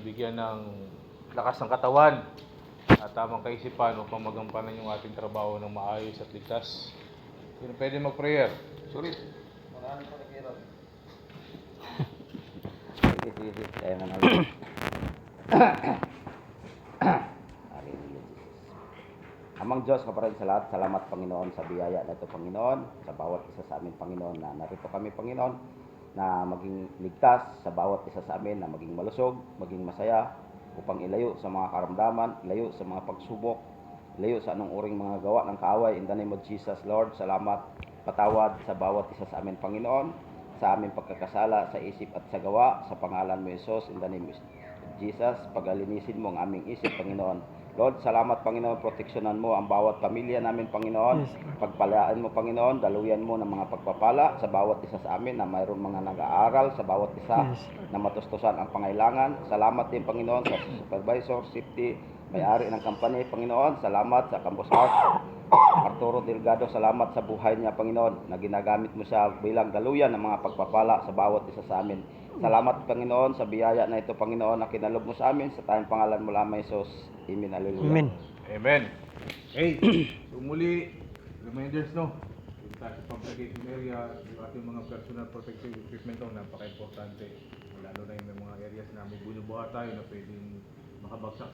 bigyan ng lakas ng katawan at tamang kaisipan upang magampanan yung ating trabaho ng maayos at ligtas. Sino pwede mag-prayer? Sorry. Marami pa nag-iral. Sige. Kaya na namin. Hallelujah, Jesus. Amang Diyos, kaparin sa lahat, salamat Panginoon sa biyaya na ito, Panginoon, sa bawat isa sa amin, Panginoon, na narito kami, Panginoon, na maging ligtas sa bawat isa sa amin, na maging malusog, maging masaya, upang ilayo sa mga karamdaman, ilayo sa mga pagsubok, ilayo sa anong uring mga gawa ng kaaway. In the name of Jesus, Lord, salamat, patawad sa bawat isa sa amin, Panginoon, sa aming pagkakasala, sa isip at sa gawa, sa pangalan mo, Jesus, in the name of Jesus, pagalinisin mo ang aming isip, Panginoon. Lord, salamat, Panginoon, proteksyonan mo ang bawat pamilya namin, Panginoon. Pagpalaan mo, Panginoon, daluyan mo ng mga pagpapala sa bawat isa sa amin na mayroon mga nag-aaral sa bawat isa na matustusan ang pangailangan. Salamat din, Panginoon, sa supervisor, safety, may-ari ng company, Panginoon. Salamat sa Campus House, Arturo Delgado, salamat sa buhay niya, Panginoon, na ginagamit mo siya bilang daluyan ng mga pagpapala sa bawat isa sa amin. Salamat, Panginoon, sa biyaya na ito, Panginoon, na kinalob mo sa amin. Sa tayong pangalan mo lamang, Jesus. Amen. Hallelujah. Amen. Amen. Okay, so muli, reminders, no? Yung tayo sa publication area, yung ating mga personal protective equipment, no? Napaka-importante. Lalo na yung may mga areas na may bunubuha tayo na pwedeng makabagsak.